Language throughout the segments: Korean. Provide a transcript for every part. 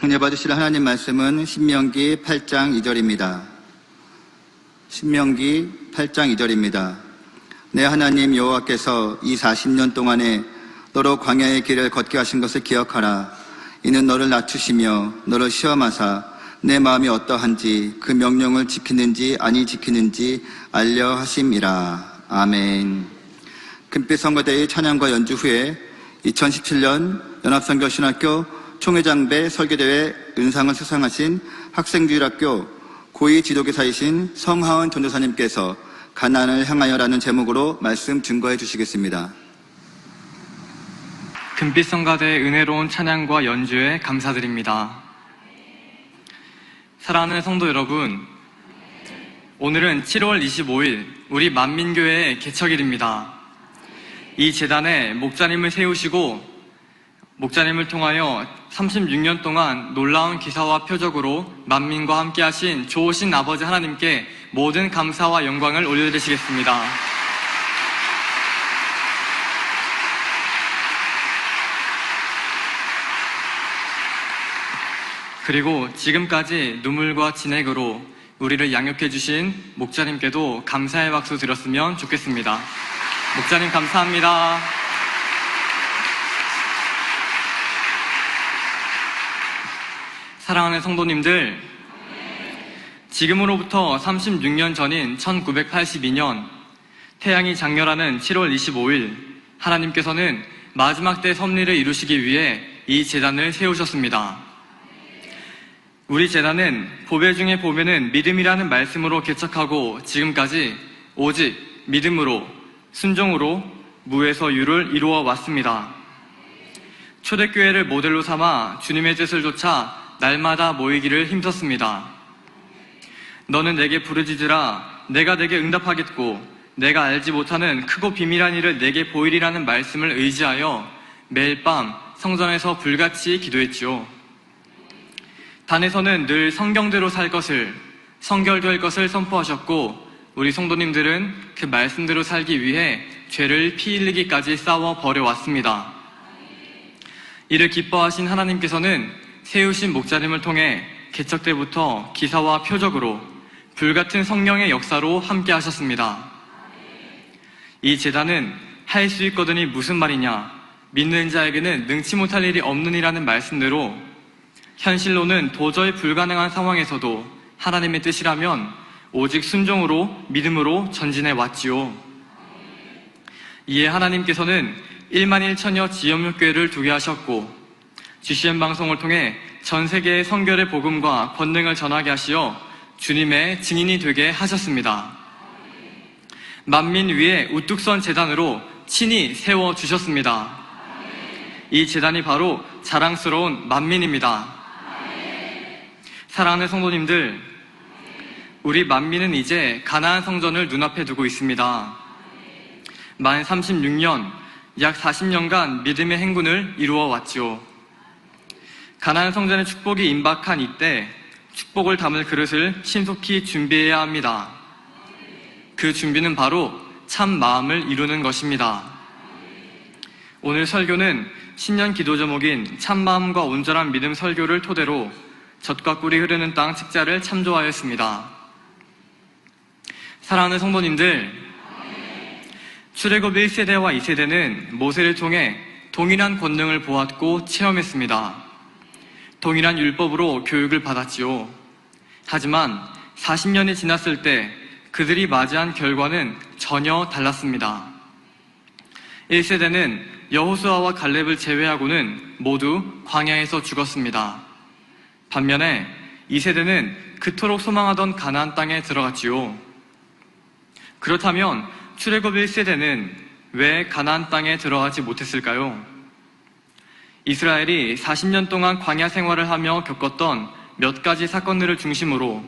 은혜 받으실 하나님 말씀은 신명기 8장 2절입니다. 신명기 8장 2절입니다. 내 하나님 여호와께서 이 40년 동안에 너로 광야의 길을 걷게 하신 것을 기억하라. 이는 너를 낮추시며 너를 시험하사 내 마음이 어떠한지 그 명령을 지키는지 아니 지키는지 알려 하심이라. 아멘. 금빛 선거대의 찬양과 연주 후에 2017년 연합선교신학교 총회장배 설교대회 은상을 수상하신 학생주일학교 고2 지도교사이신 성하은 전도사님께서 가나안을 향하여라는 제목으로 말씀 증거해 주시겠습니다. 금빛 성가대의 은혜로운 찬양과 연주에 감사드립니다. 사랑하는 성도 여러분, 오늘은 7월 25일 우리 만민교회의 개척일입니다. 이 재단에 목자님을 세우시고 목자님을 통하여 36년 동안 놀라운 기사와 표적으로 만민과 함께 하신 좋으신 아버지 하나님께 모든 감사와 영광을 올려드리시겠습니다. 그리고 지금까지 눈물과 진액으로 우리를 양육해 주신 목자님께도 감사의 박수 드렸으면 좋겠습니다. 목자님 감사합니다. 사랑하는 성도님들, 지금으로부터 36년 전인 1982년 태양이 장렬하는 7월 25일 하나님께서는 마지막 때 섭리를 이루시기 위해 이 제단을 세우셨습니다. 우리 제단은 보배 중에 보배는 믿음이라는 말씀으로 개척하고 지금까지 오직 믿음으로 순종으로 무에서 유를 이루어 왔습니다. 초대교회를 모델로 삼아 주님의 뜻을 좇아 날마다 모이기를 힘썼습니다. 너는 내게 부르짖으라 내가 내게 응답하겠고 내가 알지 못하는 크고 비밀한 일을 내게 보이리라는 말씀을 의지하여 매일 밤 성전에서 불같이 기도했지요. 단에서는 늘 성경대로 살 것을, 성결될 것을 선포하셨고 우리 성도님들은 그 말씀대로 살기 위해 죄를 피 흘리기까지 싸워 버려왔습니다. 이를 기뻐하신 하나님께서는 세우신 목자님을 통해 개척 때부터 기사와 표적으로 불같은 성령의 역사로 함께 하셨습니다. 이 제단은 할 수 있거든이 무슨 말이냐, 믿는 자에게는 능치 못할 일이 없느니라는 말씀대로 현실로는 도저히 불가능한 상황에서도 하나님의 뜻이라면 오직 순종으로 믿음으로 전진해 왔지요. 이에 하나님께서는 1만 1천여 지역교회를 두게 하셨고 GCN 방송을 통해 전 세계의 선결의 복음과 권능을 전하게 하시어 주님의 증인이 되게 하셨습니다. 만민 위에 우뚝 선 제단으로 친히 세워주셨습니다. 이 제단이 바로 자랑스러운 만민입니다. 사랑하는 성도님들, 우리 만민은 이제 가나안 성전을 눈앞에 두고 있습니다. 만 36년, 약 40년간 믿음의 행군을 이루어 왔죠. 가나안 성전의 축복이 임박한 이때 축복을 담을 그릇을 신속히 준비해야 합니다. 그 준비는 바로 참 마음을 이루는 것입니다. 오늘 설교는 신년 기도 제목인 참마음과 온전한 믿음 설교를 토대로 젖과 꿀이 흐르는 땅 책자를 참조하였습니다. 사랑하는 성도님들, 출애굽 1세대와 2세대는 모세를 통해 동일한 권능을 보았고 체험했습니다. 동일한 율법으로 교육을 받았지요. 하지만 40년이 지났을 때 그들이 맞이한 결과는 전혀 달랐습니다. 1세대는 여호수아와 갈렙을 제외하고는 모두 광야에서 죽었습니다. 반면에 2세대는 그토록 소망하던 가나안 땅에 들어갔지요. 그렇다면 출애굽 1세대는 왜 가나안 땅에 들어가지 못했을까요? 이스라엘이 40년 동안 광야 생활을 하며 겪었던 몇 가지 사건들을 중심으로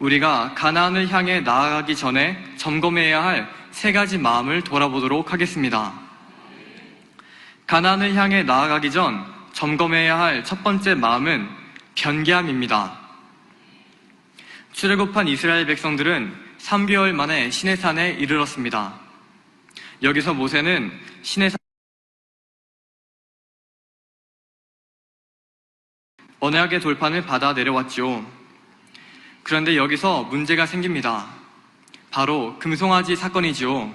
우리가 가나안을 향해 나아가기 전에 점검해야 할 3가지 마음을 돌아보도록 하겠습니다. 가나안을 향해 나아가기 전 점검해야 할 첫 번째 마음은 변개함입니다. 출애굽한 이스라엘 백성들은 3개월 만에 시내산에 이르렀습니다. 여기서 모세는 시내산 언약의 돌판을 받아 내려왔죠. 그런데 여기서 문제가 생깁니다. 바로 금송아지 사건이지요.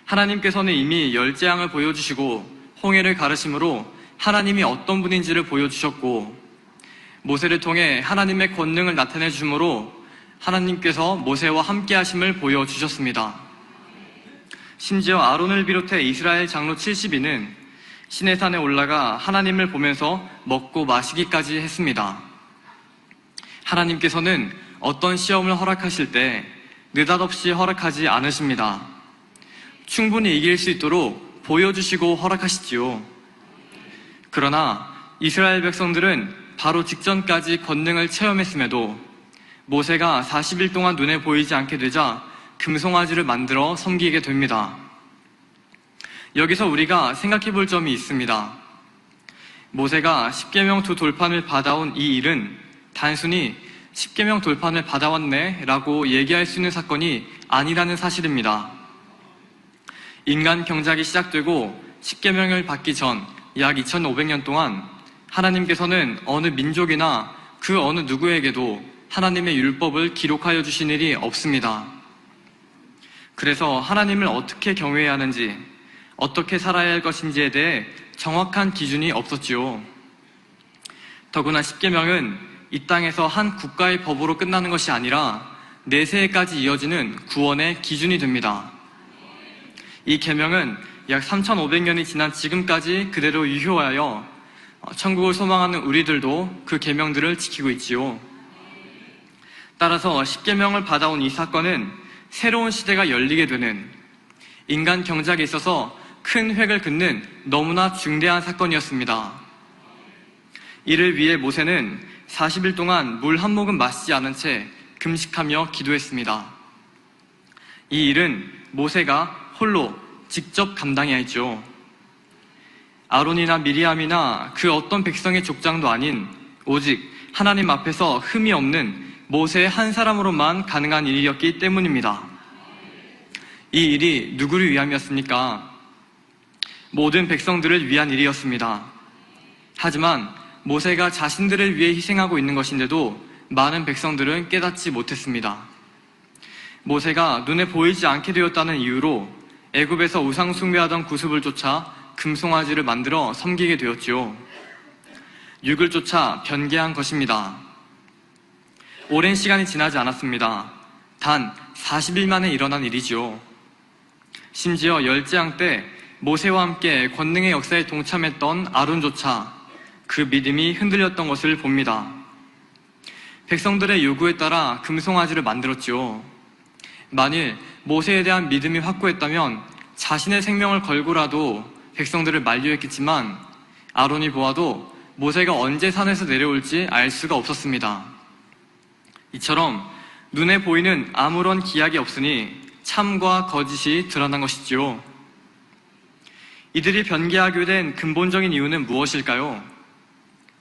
하나님께서는 이미 열 재앙을 보여주시고 홍해를 가르심으로 하나님이 어떤 분인지를 보여주셨고, 모세를 통해 하나님의 권능을 나타내 주심으로 하나님께서 모세와 함께 하심을 보여주셨습니다. 심지어 아론을 비롯해 이스라엘 장로 70인은 시내산에 올라가 하나님을 보면서 먹고 마시기까지 했습니다. 하나님께서는 어떤 시험을 허락하실 때 느닷없이 허락하지 않으십니다. 충분히 이길 수 있도록 보여주시고 허락하시지요. 그러나 이스라엘 백성들은 바로 직전까지 권능을 체험했음에도 모세가 40일 동안 눈에 보이지 않게 되자 금송아지를 만들어 섬기게 됩니다. 여기서 우리가 생각해 볼 점이 있습니다. 모세가 십계명 두 돌판을 받아온 이 일은 단순히 십계명 돌판을 받아왔네 라고 얘기할 수 있는 사건이 아니라는 사실입니다. 인간 경작이 시작되고 십계명을 받기 전 약 2500년 동안 하나님께서는 어느 민족이나 그 어느 누구에게도 하나님의 율법을 기록하여 주신 일이 없습니다. 그래서 하나님을 어떻게 경외해야 하는지, 어떻게 살아야 할 것인지에 대해 정확한 기준이 없었지요. 더구나 십계명은 이 땅에서 한 국가의 법으로 끝나는 것이 아니라 내세에까지 이어지는 구원의 기준이 됩니다. 이 계명은 약 3500년이 지난 지금까지 그대로 유효하여 천국을 소망하는 우리들도 그 계명들을 지키고 있지요. 따라서 십계명을 받아온 이 사건은 새로운 시대가 열리게 되는, 인간 경작에 있어서 큰 획을 긋는 너무나 중대한 사건이었습니다. 이를 위해 모세는 40일 동안 물 한 모금 마시지 않은 채 금식하며 기도했습니다. 이 일은 모세가 홀로 직접 감당해야 했죠. 아론이나 미리암이나 그 어떤 백성의 족장도 아닌 오직 하나님 앞에서 흠이 없는 모세 한 사람으로만 가능한 일이었기 때문입니다. 이 일이 누구를 위함이었습니까? 모든 백성들을 위한 일이었습니다. 하지만 모세가 자신들을 위해 희생하고 있는 것인데도 많은 백성들은 깨닫지 못했습니다. 모세가 눈에 보이지 않게 되었다는 이유로 애굽에서 우상 숭배하던 구습을 쫓아 금송아지를 만들어 섬기게 되었지요. 육을 쫓아 변개한 것입니다. 오랜 시간이 지나지 않았습니다. 단 40일 만에 일어난 일이지요. 심지어 열재앙 때 모세와 함께 권능의 역사에 동참했던 아론조차 그 믿음이 흔들렸던 것을 봅니다. 백성들의 요구에 따라 금송아지를 만들었지요. 만일 모세에 대한 믿음이 확고했다면 자신의 생명을 걸고라도 백성들을 만류했겠지만 아론이 보아도 모세가 언제 산에서 내려올지 알 수가 없었습니다. 이처럼 눈에 보이는 아무런 기약이 없으니 참과 거짓이 드러난 것이지요. 이들이 변개하게 된 근본적인 이유는 무엇일까요?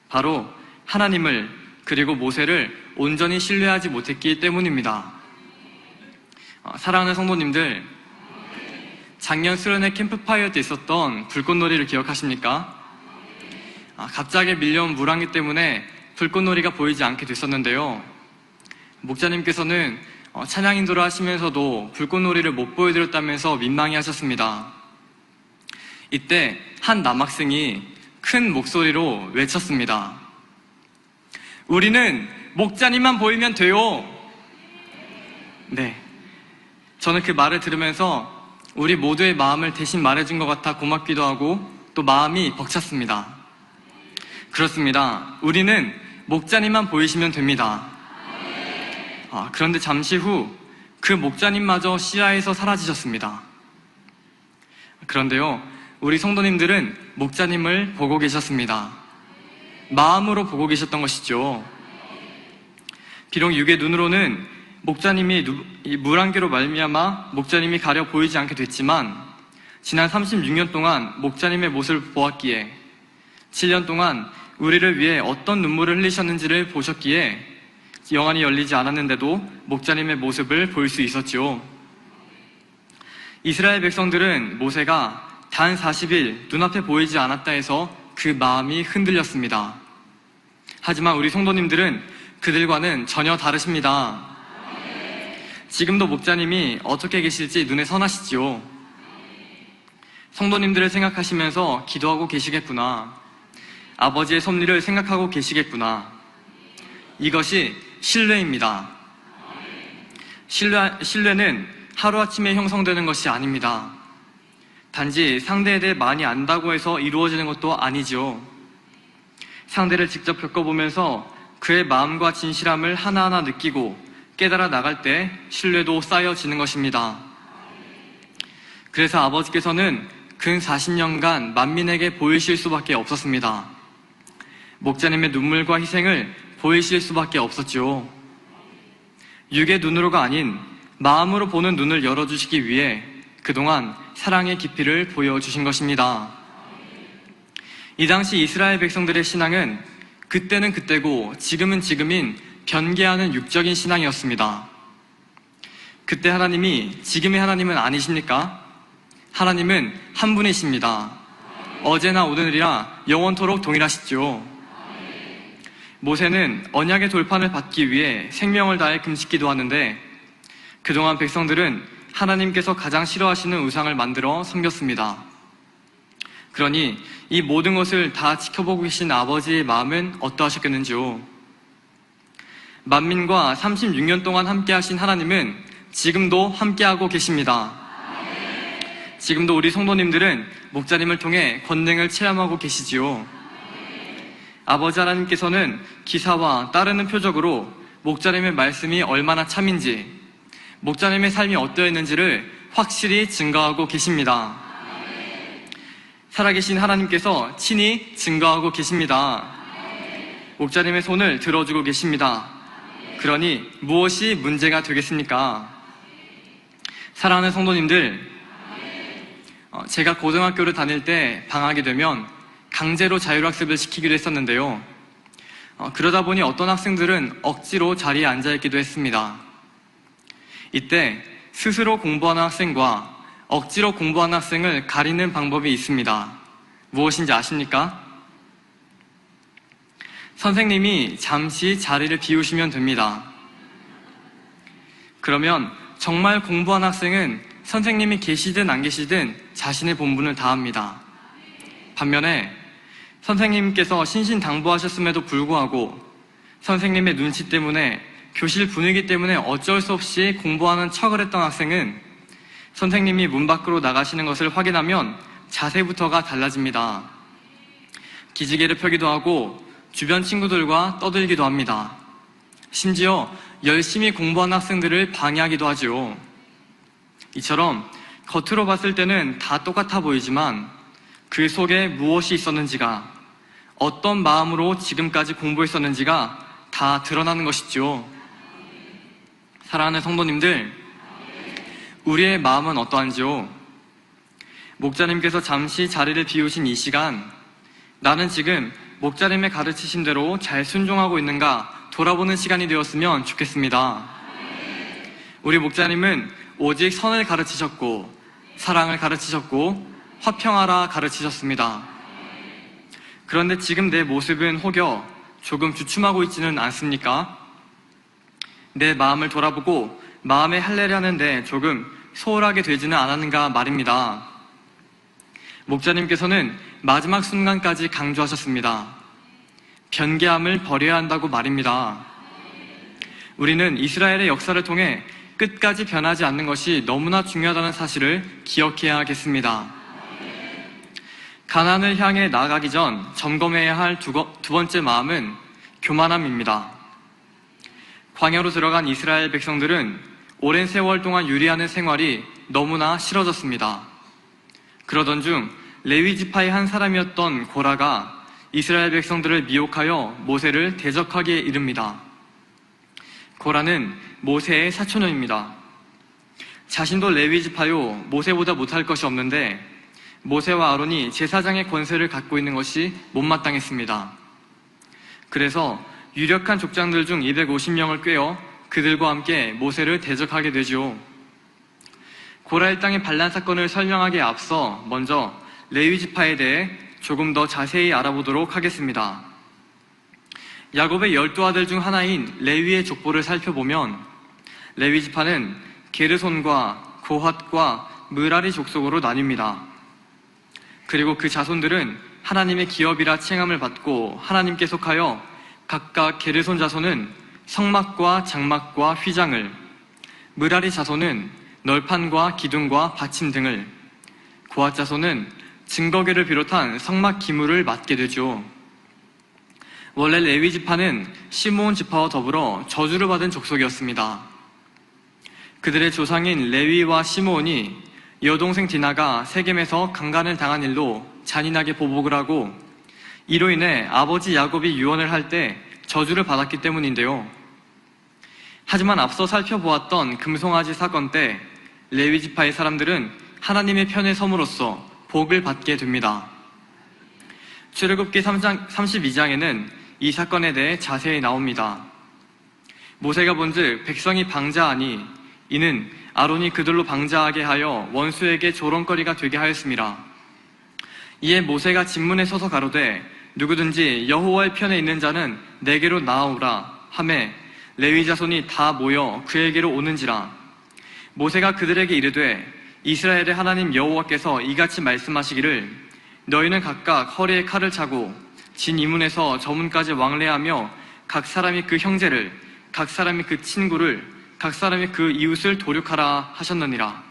바로 하나님을 그리고 모세를 온전히 신뢰하지 못했기 때문입니다. 사랑하는 성도님들, 작년 수련회 캠프파이어 때 있었던 불꽃놀이를 기억하십니까? 갑자기 밀려온 물안개 때문에 불꽃놀이가 보이지 않게 됐었는데요. 목자님께서는 찬양 인도를 하시면서도 불꽃놀이를 못 보여드렸다면서 민망해 하셨습니다. 이때 한 남학생이 큰 목소리로 외쳤습니다. 우리는 목자님만 보이면 돼요. 네. 저는 그 말을 들으면서 우리 모두의 마음을 대신 말해준 것 같아 고맙기도 하고 또 마음이 벅찼습니다. 그렇습니다. 우리는 목자님만 보이시면 됩니다. 그런데 잠시 후 그 목자님마저 시야에서 사라지셨습니다. 그런데요, 우리 성도님들은 목자님을 보고 계셨습니다. 마음으로 보고 계셨던 것이죠. 비록 육의 눈으로는 목자님이 물안개로 말미암아 목자님이 가려 보이지 않게 됐지만 지난 36년 동안 목자님의 모습을 보았기에 7년 동안 우리를 위해 어떤 눈물을 흘리셨는지를 보셨기에 영안이 열리지 않았는데도 목자님의 모습을 볼 수 있었지요. 이스라엘 백성들은 모세가 단 40일 눈앞에 보이지 않았다 해서 그 마음이 흔들렸습니다. 하지만 우리 성도님들은 그들과는 전혀 다르십니다. 지금도 목자님이 어떻게 계실지 눈에 선하시지요. 성도님들을 생각하시면서 기도하고 계시겠구나. 아버지의 섭리를 생각하고 계시겠구나. 이것이 신뢰입니다. 신뢰는 하루아침에 형성되는 것이 아닙니다. 단지 상대에 대해 많이 안다고 해서 이루어지는 것도 아니죠. 상대를 직접 겪어보면서 그의 마음과 진실함을 하나하나 느끼고 깨달아 나갈 때 신뢰도 쌓여지는 것입니다. 그래서 아버지께서는 근 40년간 만민에게 보이실 수밖에 없었습니다. 목자님의 눈물과 희생을 보이실 수밖에 없었죠. 육의 눈으로가 아닌 마음으로 보는 눈을 열어주시기 위해 그동안 사랑의 깊이를 보여주신 것입니다. 이 당시 이스라엘 백성들의 신앙은 그때는 그때고 지금은 지금인 변개하는 육적인 신앙이었습니다. 그때 하나님이 지금의 하나님은 아니십니까? 하나님은 한 분이십니다. 어제나 오늘이라 영원토록 동일하시죠. 모세는 언약의 돌판을 받기 위해 생명을 다해 금식기도 하는데 그동안 백성들은 하나님께서 가장 싫어하시는 우상을 만들어 섬겼습니다. 그러니 이 모든 것을 다 지켜보고 계신 아버지의 마음은 어떠하셨겠는지요? 만민과 36년 동안 함께하신 하나님은 지금도 함께하고 계십니다. 지금도 우리 성도님들은 목자님을 통해 권능을 체험하고 계시지요. 아버지 하나님께서는 기사와 따르는 표적으로 목자님의 말씀이 얼마나 참인지, 목자님의 삶이 어떠했는지를 확실히 증거하고 계십니다. 살아계신 하나님께서 친히 증거하고 계십니다. 목자님의 손을 들어주고 계십니다. 그러니 무엇이 문제가 되겠습니까? 사랑하는 성도님들, 제가 고등학교를 다닐 때 방학이 되면 강제로 자율학습을 시키기로 했었는데요. 그러다 보니 어떤 학생들은 억지로 자리에 앉아있기도 했습니다. 이때 스스로 공부하는 학생과 억지로 공부하는 학생을 가리는 방법이 있습니다. 무엇인지 아십니까? 선생님이 잠시 자리를 비우시면 됩니다. 그러면 정말 공부하는 학생은 선생님이 계시든 안 계시든 자신의 본분을 다합니다. 반면에 선생님께서 신신당부하셨음에도 불구하고 선생님의 눈치 때문에 교실 분위기 때문에 어쩔 수 없이 공부하는 척을 했던 학생은 선생님이 문 밖으로 나가시는 것을 확인하면 자세부터가 달라집니다. 기지개를 펴기도 하고 주변 친구들과 떠들기도 합니다. 심지어 열심히 공부하는 학생들을 방해하기도 하죠. 이처럼 겉으로 봤을 때는 다 똑같아 보이지만 그 속에 무엇이 있었는지가, 어떤 마음으로 지금까지 공부했었는지가 다 드러나는 것이죠. 사랑하는 성도님들, 우리의 마음은 어떠한지요? 목자님께서 잠시 자리를 비우신 이 시간, 나는 지금 목자님의 가르치신 대로 잘 순종하고 있는가 돌아보는 시간이 되었으면 좋겠습니다. 우리 목자님은 오직 선을 가르치셨고 사랑을 가르치셨고 화평하라 가르치셨습니다. 그런데 지금 내 모습은 혹여 조금 주춤하고 있지는 않습니까? 내 마음을 돌아보고 마음의 할례를 하는데 조금 소홀하게 되지는 않았는가 말입니다. 목자님께서는 마지막 순간까지 강조하셨습니다. 변개함을 버려야 한다고 말입니다. 우리는 이스라엘의 역사를 통해 끝까지 변하지 않는 것이 너무나 중요하다는 사실을 기억해야겠습니다. 가나안을 향해 나아가기 전 점검해야 할 두 번째 마음은 교만함입니다. 광야로 들어간 이스라엘 백성들은 오랜 세월 동안 유리하는 생활이 너무나 싫어졌습니다. 그러던 중 레위 지파의 한 사람이었던 고라가 이스라엘 백성들을 미혹하여 모세를 대적하게 이릅니다. 고라는 모세의 사촌형입니다. 자신도 레위 지파요 모세보다 못할 것이 없는데 모세와 아론이 제사장의 권세를 갖고 있는 것이 못마땅했습니다. 그래서 유력한 족장들 중 250명을 꿰어 그들과 함께 모세를 대적하게 되죠. 고라 일당의 반란 사건을 설명하기에 앞서 먼저 레위 지파에 대해 조금 더 자세히 알아보도록 하겠습니다. 야곱의 12아들 중 하나인 레위의 족보를 살펴보면 레위 지파는 게르손과 고핫과 므라리 족속으로 나뉩니다. 그리고 그 자손들은 하나님의 기업이라 칭함을 받고 하나님께 속하여 각각 게르손 자손은 성막과 장막과 휘장을, 므라리 자손은 널판과 기둥과 받침 등을, 고핫 자손은 증거궤를 비롯한 성막 기물을 맡게 되죠. 원래 레위 지파는 시므온 지파와 더불어 저주를 받은 족속이었습니다. 그들의 조상인 레위와 시므온이 여동생 디나가 세겜에서 강간을 당한 일로 잔인하게 보복을 하고 이로 인해 아버지 야곱이 유언을 할 때 저주를 받았기 때문인데요. 하지만 앞서 살펴보았던 금송아지 사건 때 레위 지파의 사람들은 하나님의 편에 섬으로써 복을 받게 됩니다. 출애굽기 32장에는 이 사건에 대해 자세히 나옵니다. 모세가 본즉 백성이 방자하니 이는 아론이 그들로 방자하게 하여 원수에게 조롱거리가 되게 하였습니다. 이에 모세가 진문에 서서 가로되 누구든지 여호와의 편에 있는 자는 내게로 나아오라 하매 레위 자손이 다 모여 그에게로 오는지라. 모세가 그들에게 이르되 이스라엘의 하나님 여호와께서 이같이 말씀하시기를 너희는 각각 허리에 칼을 차고 진 이문에서 저 문까지 왕래하며 각 사람이 그 형제를, 각 사람이 그 친구를, 각 사람이 그 이웃을 도륙하라 하셨느니라.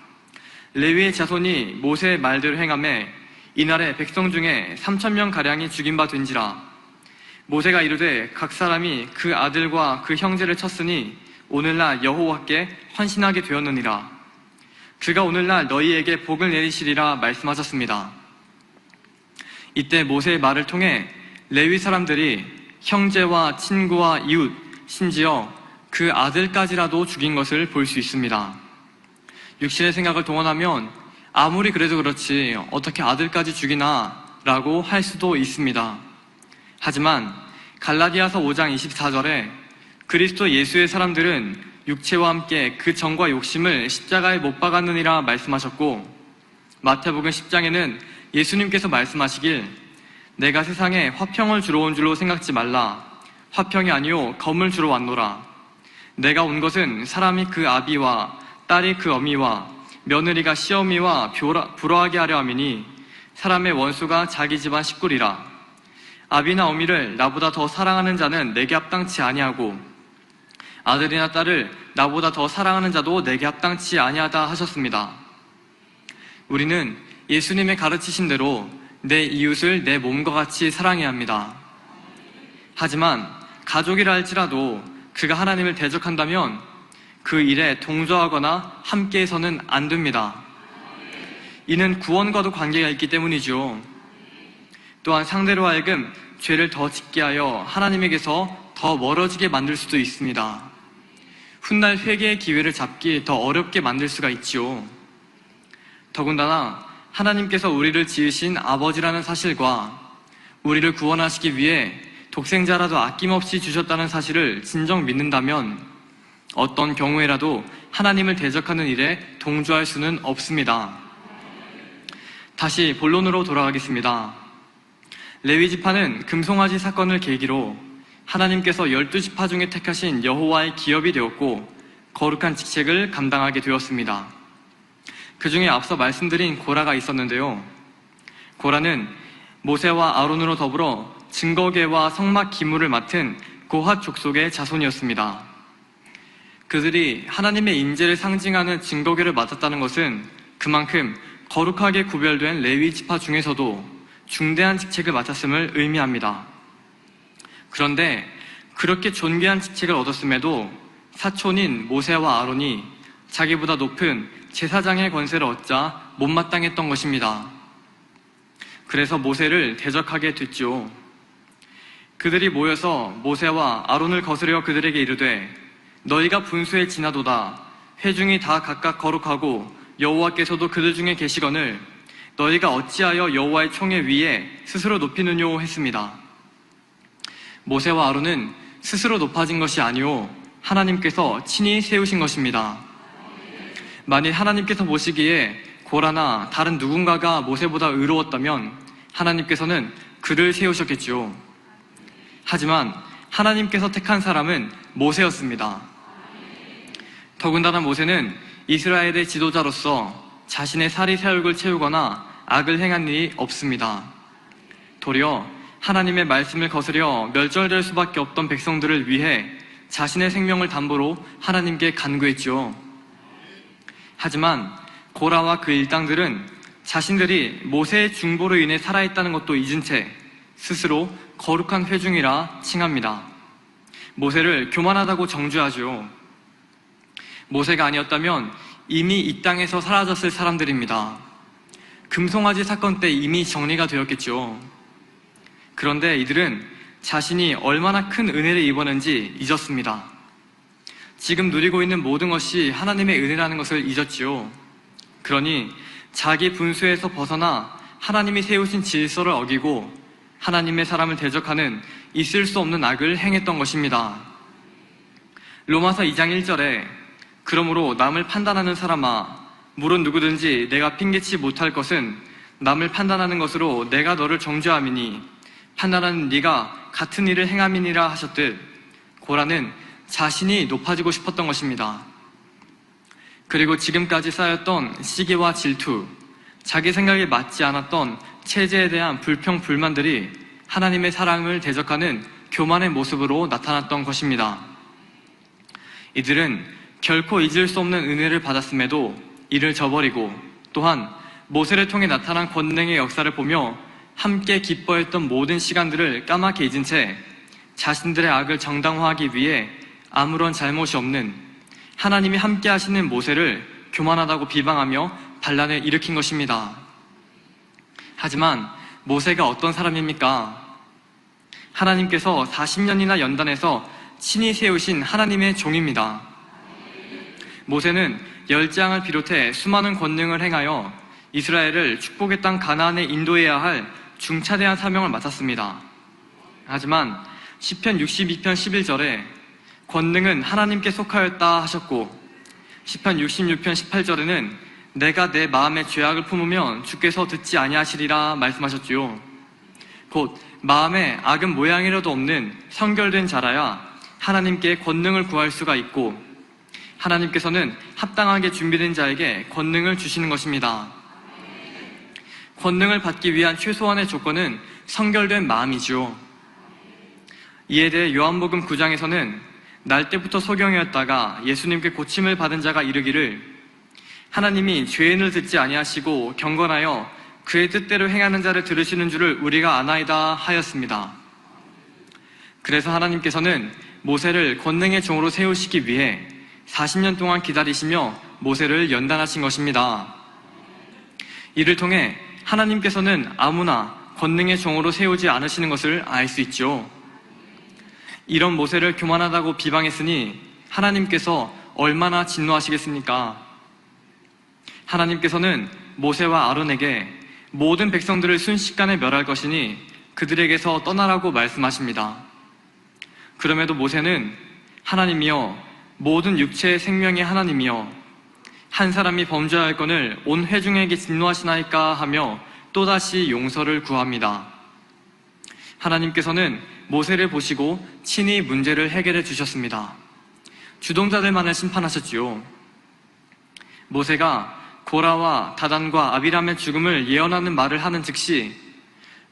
레위의 자손이 모세의 말대로 행하매 이날에 백성 중에 3,000명가량이 죽인 바 된지라. 모세가 이르되 각 사람이 그 아들과 그 형제를 쳤으니 오늘날 여호와께 헌신하게 되었느니라. 그가 오늘날 너희에게 복을 내리시리라 말씀하셨습니다. 이때 모세의 말을 통해 레위 사람들이 형제와 친구와 이웃, 심지어 그 아들까지라도 죽인 것을 볼 수 있습니다. 육신의 생각을 동원하면 아무리 그래도 그렇지 어떻게 아들까지 죽이나 라고 할 수도 있습니다. 하지만 갈라디아서 5장 24절에 그리스도 예수의 사람들은 육체와 함께 그 정과 욕심을 십자가에 못 박았느니라 말씀하셨고, 마태복음 10장에는 예수님께서 말씀하시길 내가 세상에 화평을 주러 온 줄로 생각지 말라. 화평이 아니요 검을 주러 왔노라. 내가 온 것은 사람이 그 아비와 딸이 그 어미와 며느리가 시어미와 불화하게 하려 함이니 사람의 원수가 자기 집안 식구리라. 아비나 어미를 나보다 더 사랑하는 자는 내게 합당치 아니하고 아들이나 딸을 나보다 더 사랑하는 자도 내게 합당치 아니하다 하셨습니다. 우리는 예수님의 가르치신 대로 내 이웃을 내 몸과 같이 사랑해야 합니다. 하지만 가족이라 할지라도 그가 하나님을 대적한다면 그 일에 동조하거나 함께해서는 안 됩니다. 이는 구원과도 관계가 있기 때문이죠. 또한 상대로 하여금 죄를 더 짓게 하여 하나님에게서 더 멀어지게 만들 수도 있습니다. 훗날 회개의 기회를 잡기 더 어렵게 만들 수가 있지요. 더군다나 하나님께서 우리를 지으신 아버지라는 사실과 우리를 구원하시기 위해 독생자라도 아낌없이 주셨다는 사실을 진정 믿는다면 어떤 경우에라도 하나님을 대적하는 일에 동조할 수는 없습니다. 다시 본론으로 돌아가겠습니다. 레위 지파는 금송아지 사건을 계기로 하나님께서 12지파 중에 택하신 여호와의 기업이 되었고 거룩한 직책을 감당하게 되었습니다. 그 중에 앞서 말씀드린 고라가 있었는데요. 고라는 모세와 아론으로 더불어 증거궤와 성막 기물을 맡은 고핫 족속의 자손이었습니다. 그들이 하나님의 임재를 상징하는 증거궤를 맡았다는 것은 그만큼 거룩하게 구별된 레위 지파 중에서도 중대한 직책을 맡았음을 의미합니다. 그런데 그렇게 존귀한 직책을 얻었음에도 사촌인 모세와 아론이 자기보다 높은 제사장의 권세를 얻자 못마땅했던 것입니다. 그래서 모세를 대적하게 됐죠. 그들이 모여서 모세와 아론을 거스려 그들에게 이르되 너희가 분수에 지나도다. 회중이 다 각각 거룩하고 여호와께서도 그들 중에 계시거늘 너희가 어찌하여 여호와의 총회 위에 스스로 높이느뇨 했습니다. 모세와 아론은 스스로 높아진 것이 아니오 하나님께서 친히 세우신 것입니다. 만일 하나님께서 보시기에 고라나 다른 누군가가 모세보다 의로웠다면 하나님께서는 그를 세우셨겠죠. 하지만 하나님께서 택한 사람은 모세였습니다. 더군다나 모세는 이스라엘의 지도자로서 자신의 살이 세욕을 채우거나 악을 행한 일이 없습니다. 도리어 하나님의 말씀을 거스려 멸절될 수밖에 없던 백성들을 위해 자신의 생명을 담보로 하나님께 간구했죠. 하지만 고라와 그 일당들은 자신들이 모세의 중보로 인해 살아있다는 것도 잊은 채 스스로 거룩한 회중이라 칭합니다. 모세를 교만하다고 정죄하죠. 모세가 아니었다면 이미 이 땅에서 사라졌을 사람들입니다. 금송아지 사건 때 이미 정리가 되었겠죠. 그런데 이들은 자신이 얼마나 큰 은혜를 입었는지 잊었습니다. 지금 누리고 있는 모든 것이 하나님의 은혜라는 것을 잊었지요. 그러니 자기 분수에서 벗어나 하나님이 세우신 질서를 어기고 하나님의 사람을 대적하는 있을 수 없는 악을 행했던 것입니다. 로마서 2장 1절에 그러므로 남을 판단하는 사람아, 물은 누구든지 내가 핑계치 못할 것은 남을 판단하는 것으로 내가 너를 정죄함이니 판단하는 네가 같은 일을 행함이니라 하셨듯 고라는 자신이 높아지고 싶었던 것입니다. 그리고 지금까지 쌓였던 시기와 질투, 자기 생각에 맞지 않았던 체제에 대한 불평, 불만들이 하나님의 사랑을 대적하는 교만의 모습으로 나타났던 것입니다. 이들은 결코 잊을 수 없는 은혜를 받았음에도 이를 저버리고 또한 모세를 통해 나타난 권능의 역사를 보며 함께 기뻐했던 모든 시간들을 까맣게 잊은 채 자신들의 악을 정당화하기 위해 아무런 잘못이 없는 하나님이 함께 하시는 모세를 교만하다고 비방하며 반란을 일으킨 것입니다. 하지만 모세가 어떤 사람입니까? 하나님께서 40년이나 연단해서 친히 세우신 하나님의 종입니다. 모세는 열장을 비롯해 수많은 권능을 행하여 이스라엘을 축복의 땅 가나안에 인도해야 할 중차대한 사명을 맡았습니다. 하지만 시편 62편 11절에 권능은 하나님께 속하였다 하셨고 시편 66편 18절에는 내가 내 마음의 죄악을 품으면 주께서 듣지 아니하시리라 말씀하셨지요. 곧 마음에 악은 모양이라도 없는 성결된 자라야 하나님께 권능을 구할 수가 있고 하나님께서는 합당하게 준비된 자에게 권능을 주시는 것입니다. 권능을 받기 위한 최소한의 조건은 성결된 마음이죠. 이에 대해 요한복음 9장에서는 날 때부터 소경이었다가 예수님께 고침을 받은 자가 이르기를 하나님이 죄인을 듣지 아니하시고 경건하여 그의 뜻대로 행하는 자를 들으시는 줄을 우리가 아나이다 하였습니다. 그래서 하나님께서는 모세를 권능의 종으로 세우시기 위해 40년 동안 기다리시며 모세를 연단하신 것입니다. 이를 통해 하나님께서는 아무나 권능의 종으로 세우지 않으시는 것을 알 수 있죠. 이런 모세를 교만하다고 비방했으니 하나님께서 얼마나 진노하시겠습니까? 하나님께서는 모세와 아론에게 모든 백성들을 순식간에 멸할 것이니 그들에게서 떠나라고 말씀하십니다. 그럼에도 모세는 하나님이여 모든 육체의 생명의 하나님이여 한 사람이 범죄할 건을 온 회중에게 진노하시나이까 하며 또다시 용서를 구합니다. 하나님께서는 모세를 보시고 친히 문제를 해결해 주셨습니다. 주동자들만을 심판하셨지요. 모세가 고라와 다단과 아비람의 죽음을 예언하는 말을 하는 즉시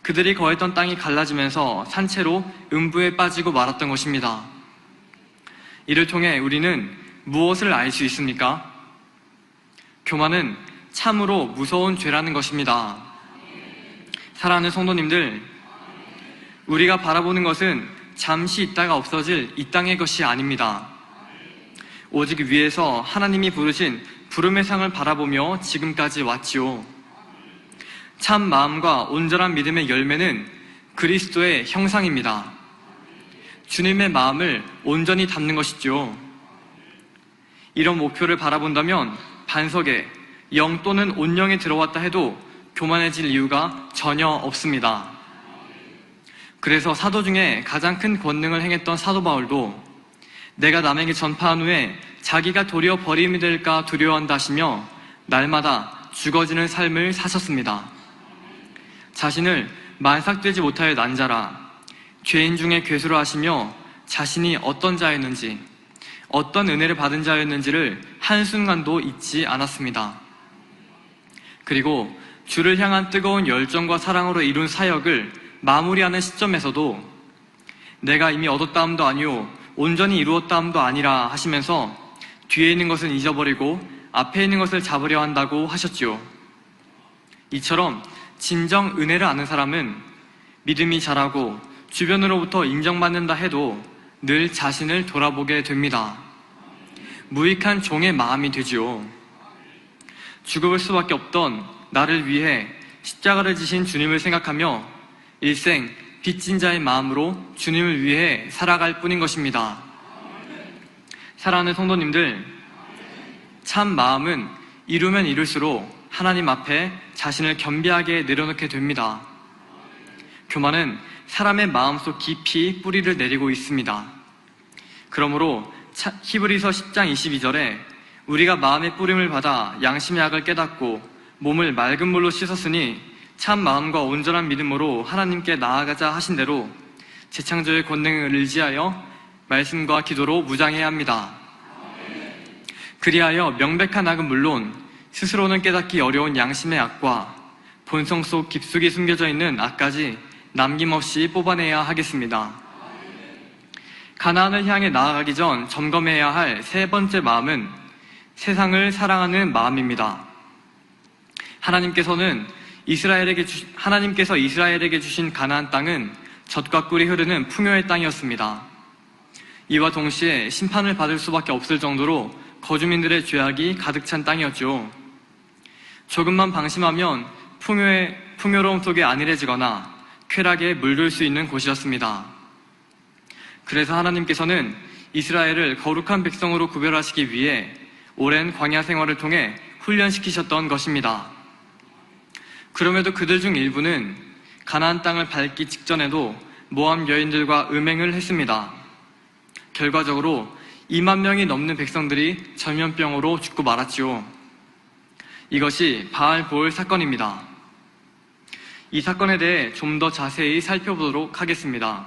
그들이 거했던 땅이 갈라지면서 산채로 음부에 빠지고 말았던 것입니다. 이를 통해 우리는 무엇을 알 수 있습니까? 교만은 참으로 무서운 죄라는 것입니다. 사랑하는 성도님들, 우리가 바라보는 것은 잠시 있다가 없어질 이 땅의 것이 아닙니다. 오직 위에서 하나님이 부르신 부름의 상을 바라보며 지금까지 왔지요. 참 마음과 온전한 믿음의 열매는 그리스도의 형상입니다. 주님의 마음을 온전히 담는 것이죠. 이런 목표를 바라본다면 반석에 영 또는 온영에 들어왔다 해도 교만해질 이유가 전혀 없습니다. 그래서 사도 중에 가장 큰 권능을 행했던 사도 바울도 내가 남에게 전파한 후에 자기가 도리어 버림이 될까 두려워한다 하시며 날마다 죽어지는 삶을 사셨습니다. 자신을 만삭되지 못하여 난자라 죄인 중에 괴수로 하시며 자신이 어떤 자였는지, 어떤 은혜를 받은 자였는지를 한순간도 잊지 않았습니다. 그리고 주를 향한 뜨거운 열정과 사랑으로 이룬 사역을 마무리하는 시점에서도 내가 이미 얻었다함도 아니요 온전히 이루었다함도 아니라 하시면서 뒤에 있는 것은 잊어버리고 앞에 있는 것을 잡으려 한다고 하셨지요. 이처럼 진정 은혜를 아는 사람은 믿음이 자라고 주변으로부터 인정받는다 해도 늘 자신을 돌아보게 됩니다. 무익한 종의 마음이 되지요. 죽을 수밖에 없던 나를 위해 십자가를 지신 주님을 생각하며 일생 빚진 자의 마음으로 주님을 위해 살아갈 뿐인 것입니다. 사랑하는 성도님들, 참 마음은 이루면 이룰수록 하나님 앞에 자신을 겸비하게 내려놓게 됩니다. 교만은 사람의 마음속 깊이 뿌리를 내리고 있습니다. 그러므로 히브리서 10장 22절에 우리가 마음의 뿌림을 받아 양심의 악을 깨닫고 몸을 맑은 물로 씻었으니 참 마음과 온전한 믿음으로 하나님께 나아가자 하신 대로 재창조의 권능을 의지하여 말씀과 기도로 무장해야 합니다. 그리하여 명백한 악은 물론 스스로는 깨닫기 어려운 양심의 악과 본성 속 깊숙이 숨겨져 있는 악까지 남김없이 뽑아내야 하겠습니다. 가나안을 향해 나아가기 전 점검해야 할 세 번째 마음은 세상을 사랑하는 마음입니다. 하나님께서 이스라엘에게 주신 가나안 땅은 젖과 꿀이 흐르는 풍요의 땅이었습니다. 이와 동시에 심판을 받을 수밖에 없을 정도로 거주민들의 죄악이 가득 찬 땅이었죠. 조금만 방심하면 풍요로움 속에 안일해지거나 쾌락에 물들 수 있는 곳이었습니다. 그래서 하나님께서는 이스라엘을 거룩한 백성으로 구별하시기 위해 오랜 광야 생활을 통해 훈련시키셨던 것입니다. 그럼에도 그들 중 일부는 가나안 땅을 밟기 직전에도 모압 여인들과 음행을 했습니다. 결과적으로 2만 명이 넘는 백성들이 전염병으로 죽고 말았지요. 이것이 바알보을 사건입니다. 이 사건에 대해 좀 더 자세히 살펴보도록 하겠습니다.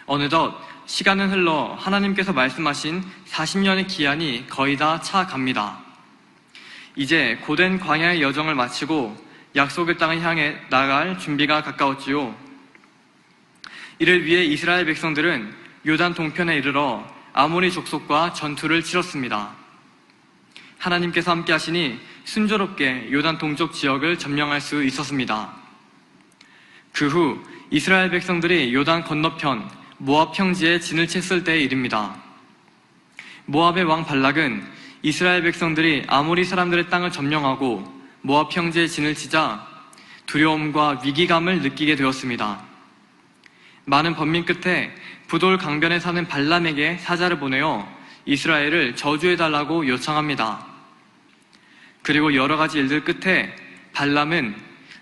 어느덧 시간은 흘러 하나님께서 말씀하신 40년의 기한이 거의 다 차갑니다. 이제 고된 광야의 여정을 마치고 약속의 땅을 향해 나갈 준비가 가까웠지요. 이를 위해 이스라엘 백성들은 요단 동편에 이르러 아모리 족속과 전투를 치렀습니다. 하나님께서 함께 하시니 순조롭게 요단 동쪽 지역을 점령할 수 있었습니다. 그 후 이스라엘 백성들이 요단 건너편 모압 평지에 진을 쳤을 때의 일입니다. 모압의 왕 발락은 이스라엘 백성들이 아모리 사람들의 땅을 점령하고 모압 평지에 진을 치자 두려움과 위기감을 느끼게 되었습니다. 많은 번민 끝에 부돌 강변에 사는 발람에게 사자를 보내어 이스라엘을 저주해달라고 요청합니다. 그리고 여러 가지 일들 끝에 발람은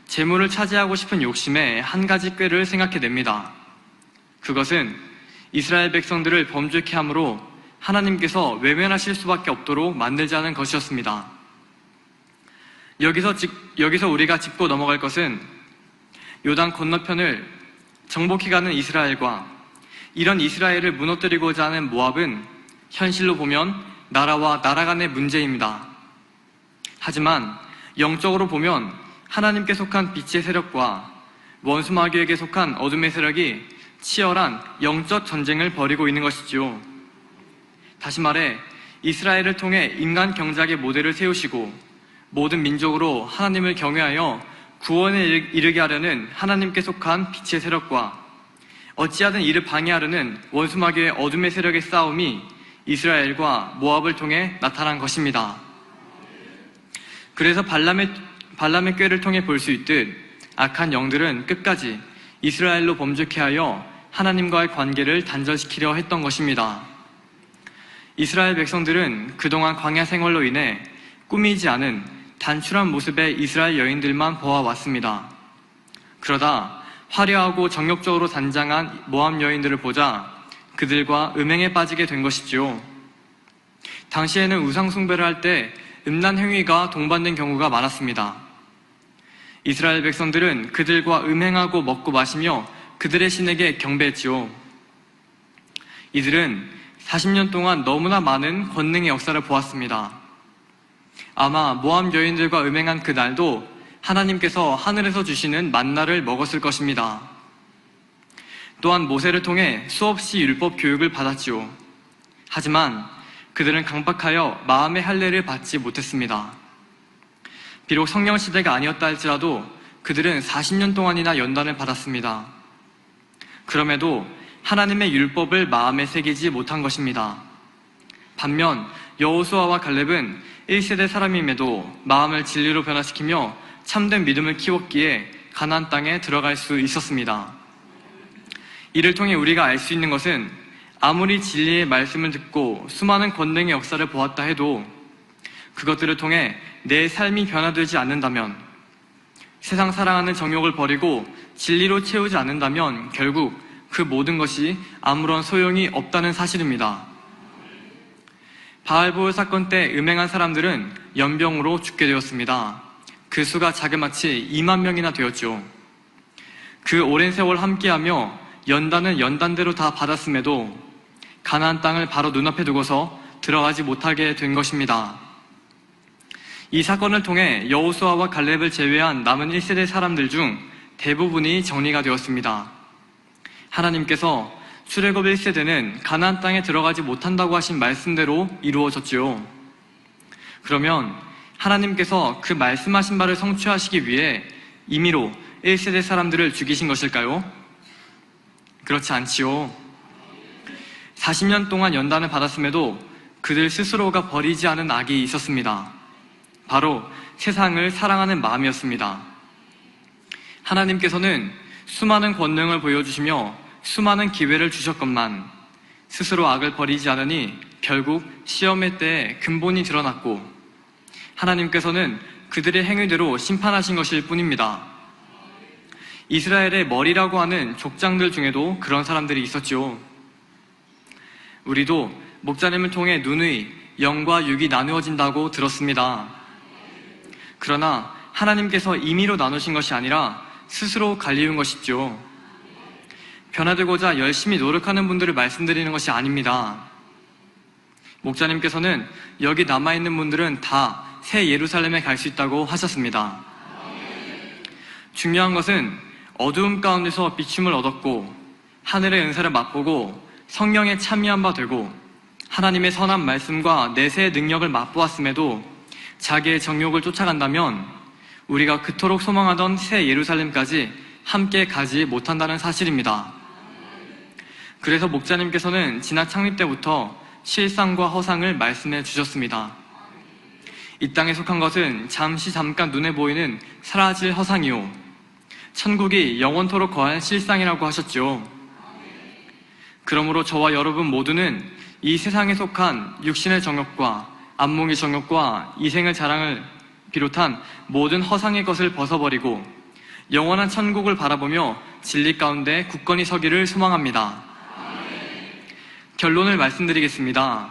재물을 차지하고 싶은 욕심에 한 가지 꾀를 생각해냅니다. 그것은 이스라엘 백성들을 범죄케 함으로 하나님께서 외면하실 수밖에 없도록 만들자는 것이었습니다. 여기서 우리가 짚고 넘어갈 것은 요단 건너편을 정복해 가는 이스라엘과 이런 이스라엘을 무너뜨리고자 하는 모압은 현실로 보면 나라와 나라 간의 문제입니다. 하지만 영적으로 보면 하나님께 속한 빛의 세력과 원수 마귀에게 속한 어둠의 세력이 치열한 영적 전쟁을 벌이고 있는 것이지요. 다시 말해 이스라엘을 통해 인간 경작의 모델을 세우시고 모든 민족으로 하나님을 경외하여 구원에 이르게 하려는 하나님께 속한 빛의 세력과 어찌하든 이를 방해하려는 원수 마귀의 어둠의 세력의 싸움이 이스라엘과 모압을 통해 나타난 것입니다. 그래서 발람의 꾀를 통해 볼 수 있듯 악한 영들은 끝까지 이스라엘로 범죄케 하여 하나님과의 관계를 단절시키려 했던 것입니다. 이스라엘 백성들은 그동안 광야 생활로 인해 꾸미지 않은 단출한 모습의 이스라엘 여인들만 보아왔습니다. 그러다 화려하고 정욕적으로 단장한 모압 여인들을 보자 그들과 음행에 빠지게 된 것이지요. 당시에는 우상 숭배를 할 때 음란 행위가 동반된 경우가 많았습니다. 이스라엘 백성들은 그들과 음행하고 먹고 마시며 그들의 신에게 경배했지요. 이들은 40년 동안 너무나 많은 권능의 역사를 보았습니다. 아마 모함 여인들과 음행한 그날도 하나님께서 하늘에서 주시는 만나를 먹었을 것입니다. 또한 모세를 통해 수없이 율법 교육을 받았지요. 하지만 그들은 강박하여 마음의 할례를 받지 못했습니다. 비록 성령 시대가 아니었다 할지라도 그들은 40년 동안이나 연단을 받았습니다. 그럼에도 하나님의 율법을 마음에 새기지 못한 것입니다. 반면 여호수아와 갈렙은 1세대 사람임에도 마음을 진리로 변화시키며 참된 믿음을 키웠기에 가나안 땅에 들어갈 수 있었습니다. 이를 통해 우리가 알 수 있는 것은 아무리 진리의 말씀을 듣고 수많은 권능의 역사를 보았다 해도 그것들을 통해 내 삶이 변화되지 않는다면, 세상 사랑하는 정욕을 버리고 진리로 채우지 않는다면 결국 그 모든 것이 아무런 소용이 없다는 사실입니다. 바알보올 사건 때 음행한 사람들은 연병으로 죽게 되었습니다. 그 수가 자그마치 2만 명이나 되었죠. 그 오랜 세월 함께하며 연단은 연단대로 다 받았음에도 가나안 땅을 바로 눈앞에 두고서 들어가지 못하게 된 것입니다. 이 사건을 통해 여호수아와 갈렙을 제외한 남은 1세대 사람들 중 대부분이 정리가 되었습니다. 하나님께서 출애굽 1세대는 가나안 땅에 들어가지 못한다고 하신 말씀대로 이루어졌지요. 그러면 하나님께서 그 말씀하신 바를 성취하시기 위해 임의로 1세대 사람들을 죽이신 것일까요? 그렇지 않지요. 40년 동안 연단을 받았음에도 그들 스스로가 버리지 않은 악이 있었습니다. 바로 세상을 사랑하는 마음이었습니다. 하나님께서는 수많은 권능을 보여주시며 수많은 기회를 주셨건만 스스로 악을 버리지 않으니 결국 시험의 때에 근본이 드러났고 하나님께서는 그들의 행위대로 심판하신 것일 뿐입니다. 이스라엘의 머리라고 하는 족장들 중에도 그런 사람들이 있었죠. 우리도 목자님을 통해 눈의 영과 육이 나누어진다고 들었습니다. 그러나 하나님께서 임의로 나누신 것이 아니라 스스로 갈리운 것이죠. 변화되고자 열심히 노력하는 분들을 말씀드리는 것이 아닙니다. 목자님께서는 여기 남아있는 분들은 다 새 예루살렘에 갈 수 있다고 하셨습니다. 중요한 것은 어두움 가운데서 비춤을 얻었고 하늘의 은사를 맛보고 성령에 참여한 바 되고 하나님의 선한 말씀과 내세의 능력을 맛보았음에도 자기의 정욕을 쫓아간다면 우리가 그토록 소망하던 새 예루살렘까지 함께 가지 못한다는 사실입니다. 그래서 목자님께서는 지난 창립 때부터 실상과 허상을 말씀해 주셨습니다. 이 땅에 속한 것은 잠깐 눈에 보이는 사라질 허상이요 천국이 영원토록 거할 실상이라고 하셨죠. 그러므로 저와 여러분 모두는 이 세상에 속한 육신의 정욕과 안목의 정욕과 이생의 자랑을 비롯한 모든 허상의 것을 벗어버리고 영원한 천국을 바라보며 진리 가운데 굳건히 서기를 소망합니다. 결론을 말씀드리겠습니다.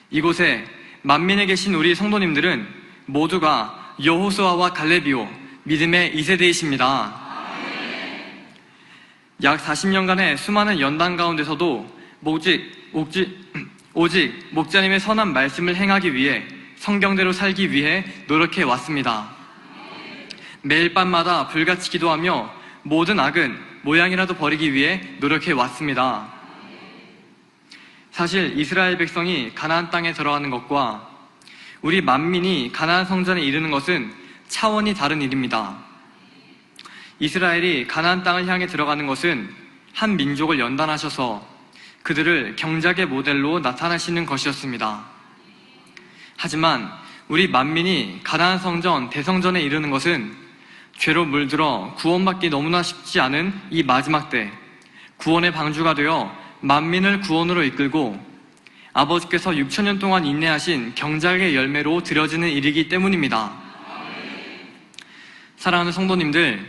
이곳에 만민에 계신 우리 성도님들은 모두가 여호수아와 갈렙이요 믿음의 2세대이십니다. 약 40년간의 수많은 연단 가운데서도 오직 목자님의 선한 말씀을 행하기 위해 성경대로 살기 위해 노력해 왔습니다. 매일 밤마다 불같이 기도하며 모든 악은 모양이라도 버리기 위해 노력해 왔습니다. 사실 이스라엘 백성이 가나안 땅에 들어가는 것과 우리 만민이 가나안 성전에 이르는 것은 차원이 다른 일입니다. 이스라엘이 가나안 땅을 향해 들어가는 것은 한 민족을 연단하셔서 그들을 경작의 모델로 나타나시는 것이었습니다. 하지만 우리 만민이 가나안 성전, 대성전에 이르는 것은 죄로 물들어 구원받기 너무나 쉽지 않은 이 마지막 때 구원의 방주가 되어 만민을 구원으로 이끌고 아버지께서 6천년 동안 인내하신 경작의 열매로 드려지는 일이기 때문입니다. 사랑하는 성도님들,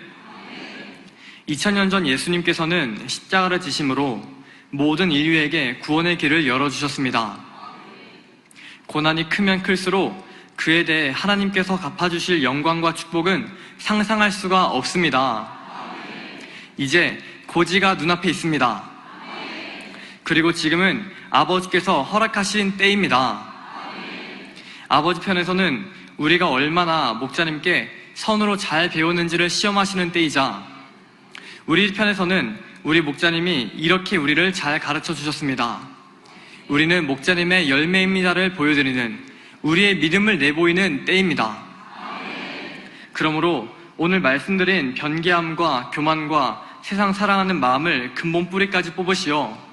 2000년 전 예수님께서는 십자가를 지심으로 모든 인류에게 구원의 길을 열어주셨습니다. 고난이 크면 클수록 그에 대해 하나님께서 갚아주실 영광과 축복은 상상할 수가 없습니다. 이제 고지가 눈앞에 있습니다. 그리고 지금은 아버지께서 허락하신 때입니다. 아버지 편에서는 우리가 얼마나 목자님께 선으로 잘 배웠는지를 시험하시는 때이자, 우리 편에서는 우리 목자님이 이렇게 우리를 잘 가르쳐 주셨습니다. 우리는 목자님의 열매입니다를 보여드리는, 우리의 믿음을 내보이는 때입니다. 그러므로 오늘 말씀드린 변개함과 교만과 세상 사랑하는 마음을 근본 뿌리까지 뽑으시어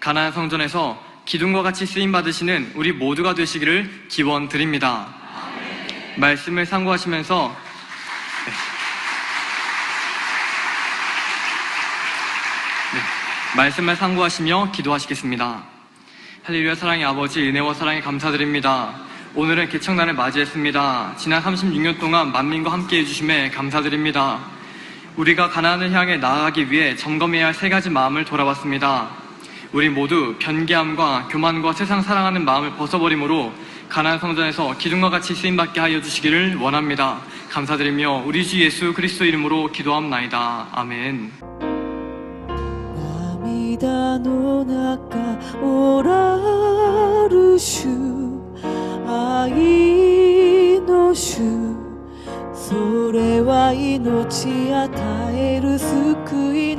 가나안 성전에서 기둥과 같이 쓰임 받으시는 우리 모두가 되시기를 기원드립니다. 말씀을 상고하시면서 말씀을 상고하시며 기도하시겠습니다. 할렐루야. 사랑의 아버지, 은혜와 사랑에 감사드립니다. 오늘은 개척날을 맞이했습니다. 지난 36년 동안 만민과 함께 해주심에 감사드립니다. 우리가 가나안을 향해 나아가기 위해 점검해야 할 3가지 마음을 돌아봤습니다. 우리 모두 변개함과 교만과 세상 사랑하는 마음을 벗어버림으로 가나안 성전에서 기둥과 같이 쓰임받게 하여 주시기를 원합니다. 감사드리며 우리 주 예수 그리스도 이름으로 기도함나이다. 아멘. 涙の中おらる主、愛の主、それは命与える救い